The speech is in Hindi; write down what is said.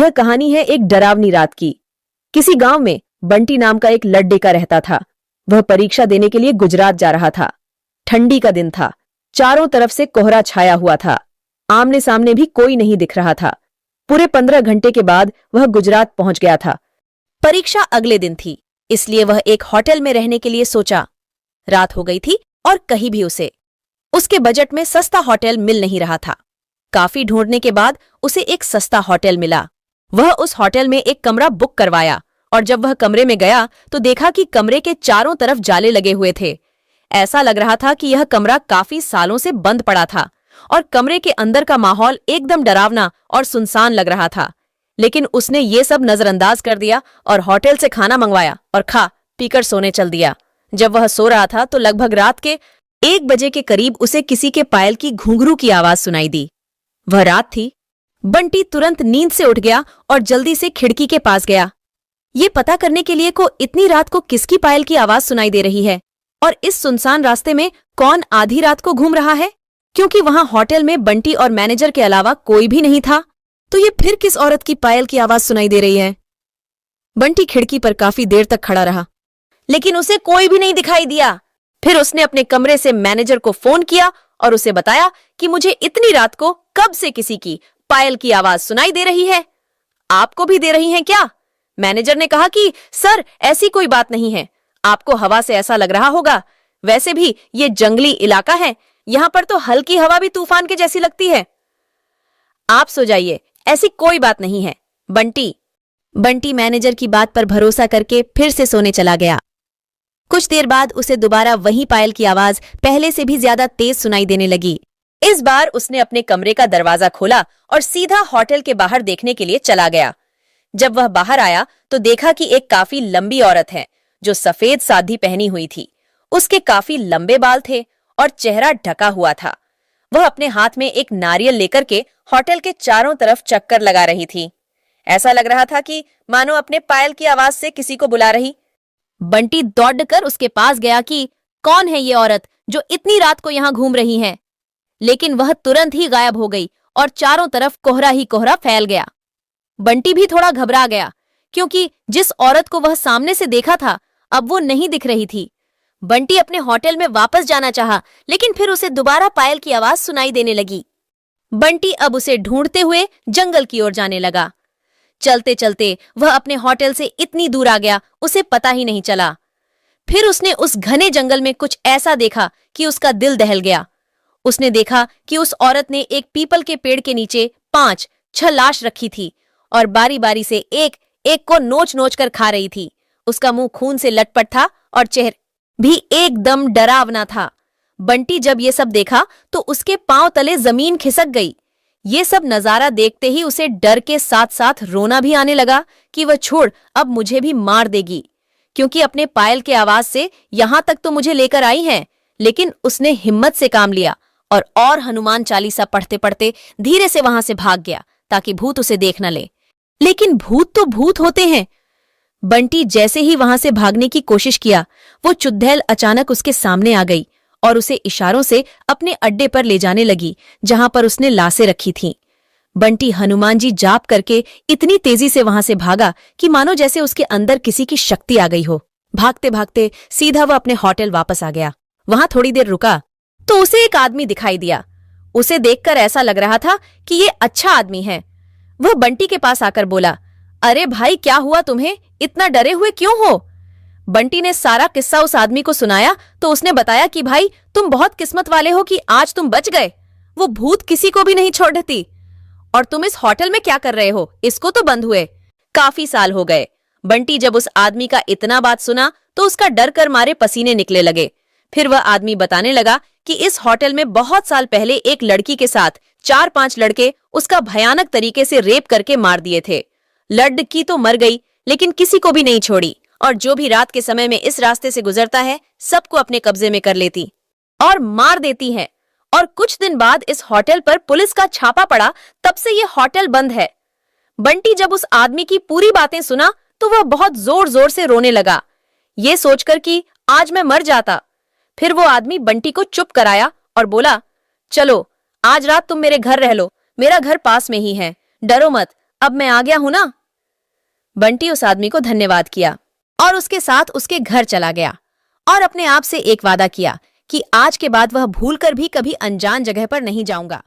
यह कहानी है एक डरावनी रात की। किसी गांव में बंटी नाम का एक लड़का रहता था। वह परीक्षा देने के लिए गुजरात जा रहा था। ठंडी का दिन था। चारों तरफ से कोहरा छाया हुआ था। आमने सामने भी कोई नहीं दिख रहा था। पूरे 15 घंटे के बाद वह गुजरात पहुंच गया था। परीक्षा अगले दिन थी, इसलिए वह एक होटल में रहने के लिए सोचा। रात हो गई थी और कहीं भी उसके बजट में सस्ता होटल मिल नहीं रहा था। काफी ढूंढने के बाद उसे एक सस्ता होटल मिला। वह उस होटल में एक कमरा बुक करवाया और जब वह कमरे में गया तो देखा कि कमरे के चारों तरफ जाले लगे हुए थे। ऐसा लग रहा था कि यह कमरा काफी सालों से बंद पड़ा था और कमरे के अंदर का माहौल एकदम डरावना और सुनसान लग रहा था। लेकिन उसने ये सब नजरअंदाज कर दिया और होटल से खाना मंगवाया और खा पीकर सोने चल दिया। जब वह सो रहा था तो लगभग रात के 1 बजे के करीब उसे किसी के पायल की घुंघरू की आवाज सुनाई दी। वह रात थी। बंटी तुरंत नींद से उठ गया और जल्दी से खिड़की के पास गया, ये पता करने के लिए को इतनी रात को किसकी पायल की आवाज सुनाई दे रही है और इस सुनसान रास्ते में कौन आधी रात को घूम रहा है। क्योंकि वहां होटल में बंटी और मैनेजर के अलावा कोई भी नहीं था, तो ये फिर किस औरत की पायल की आवाज सुनाई दे रही है। बंटी खिड़की पर काफी देर तक खड़ा रहा, लेकिन उसे कोई भी नहीं दिखाई दिया। फिर उसने अपने कमरे से मैनेजर को फोन किया और उसे बताया कि मुझे इतनी रात को कब से किसी की पायल की आवाज सुनाई दे रही है। आपको भी दे रही हैं क्या? मैनेजर ने कहा कि सर, ऐसी कोई बात नहीं है, आपको हवा से ऐसा लग रहा होगा। वैसे भी ये जंगली इलाका है, यहां पर तो हल्की हवा भी तूफान के जैसी लगती है। आप सो जाइए, ऐसी कोई बात नहीं है। बंटी मैनेजर की बात पर भरोसा करके फिर से सोने चला गया। कुछ देर बाद उसे दोबारा वही पायल की आवाज पहले से भी ज्यादा तेज सुनाई देने लगी। इस बार उसने अपने कमरे का दरवाजा खोला और सीधा होटल के बाहर देखने के लिए चला गया। जब वह बाहर आया तो देखा कि एक काफी लंबी औरत है जो सफेद साड़ी पहनी हुई थी। उसके काफी लंबे बाल थे और चेहरा ढका हुआ था। वह अपने हाथ में एक नारियल लेकर के होटल के चारों तरफ चक्कर लगा रही थी। ऐसा लग रहा था कि मानो अपने पायल की आवाज से किसी को बुला रही। बंटी दौड़कर उसके पास गया कि कौन है ये औरत जो इतनी रात को यहाँ घूम रही है, लेकिन वह तुरंत ही गायब हो गई और चारों तरफ कोहरा ही कोहरा फैल गया। बंटी भी थोड़ा घबरा गया क्योंकि जिस औरत को वह सामने से देखा था अब वो नहीं दिख रही थी। बंटी अपने होटल में वापस जाना चाहा, लेकिन फिर उसे दोबारा पायल की आवाज सुनाई देने लगी। बंटी अब उसे ढूंढते हुए जंगल की ओर जाने लगा। चलते चलते वह अपने होटल से इतनी दूर आ गया उसे पता ही नहीं चला। फिर उसने उस घने जंगल में कुछ ऐसा देखा कि उसका दिल दहल गया। उसने देखा कि उस औरत ने एक पीपल के पेड़ के नीचे 5-6 लाश रखी थी और बारी बारी से एक एक को नोच नोच कर खा रही थी। उसका मुंह खून से लटपट था और चेहरा भी एकदम डरावना था। बंटी जब ये सब देखा तो उसके पांव तले जमीन खिसक गई। ये सब नजारा देखते ही उसे डर के साथ साथ रोना भी आने लगा कि वह छोड़, अब मुझे भी मार देगी, क्योंकि अपने पायल के आवाज से यहां तक तो मुझे लेकर आई है। लेकिन उसने हिम्मत से काम लिया और हनुमान चालीसा पढ़ते पढ़ते धीरे से वहां से भाग गया ताकि भूत उसे देख न ले। लेकिन भूत तो भूत होते हैं। बंटी जैसे ही वहां से भागने की कोशिश किया, वो चुड़ैल अचानक उसके सामने आ गई और उसे इशारों से अपने अड्डे पर ले जाने लगी जहां पर उसने लाशें रखी थीं। बंटी हनुमान जी जाप करके इतनी तेजी से वहां से भागा कि मानो जैसे उसके अंदर किसी की शक्ति आ गई हो। भागते भागते सीधा वह अपने होटल वापस आ गया। वहां थोड़ी देर रुका तो उसे एक आदमी दिखाई दिया। उसे देखकर ऐसा लग रहा था कि ये अच्छा आदमी है। वह बंटी के पास आकर बोला, अरे भाई, क्या हुआ तुम्हें? इतना डरे हुए क्यों हो? बंटी ने सारा किस्सा उस आदमी को सुनाया तो उसने बताया कि भाई, तुम बहुत किस्मत वाले हो कि आज तुम बच गए। वो भूत किसी को भी नहीं छोड़ती। और तुम इस होटल में क्या कर रहे हो? इसको तो बंद हुए काफी साल हो गए। बंटी जब उस आदमी का इतना बात सुना तो उसका डर कर मारे पसीने निकले लगे। फिर वह आदमी बताने लगा कि इस होटल में बहुत साल पहले एक लड़की के साथ 4-5 लड़के उसका भयानक तरीके से रेप करके मार दिए थे। लड़की तो मर गई, लेकिन किसी को भी नहीं छोड़ी और जो भी रात के समय में इस रास्ते से गुजरता है सबको अपने कब्जे में कर लेती और मार देती है। और कुछ दिन बाद इस होटल पर पुलिस का छापा पड़ा, तब से ये होटल बंद है। बंटी जब उस आदमी की पूरी बातें सुना तो वह बहुत जोर जोर से रोने लगा, ये सोचकर कि आज मैं मर जाता। फिर वो आदमी बंटी को चुप कराया और बोला, चलो आज रात तुम मेरे घर रह लो, मेरा घर पास में ही है, डरो मत, अब मैं आ गया हूं ना। बंटी उस आदमी को धन्यवाद किया और उसके साथ उसके घर चला गया और अपने आप से एक वादा किया कि आज के बाद वह भूलकर भी कभी अनजान जगह पर नहीं जाऊंगा।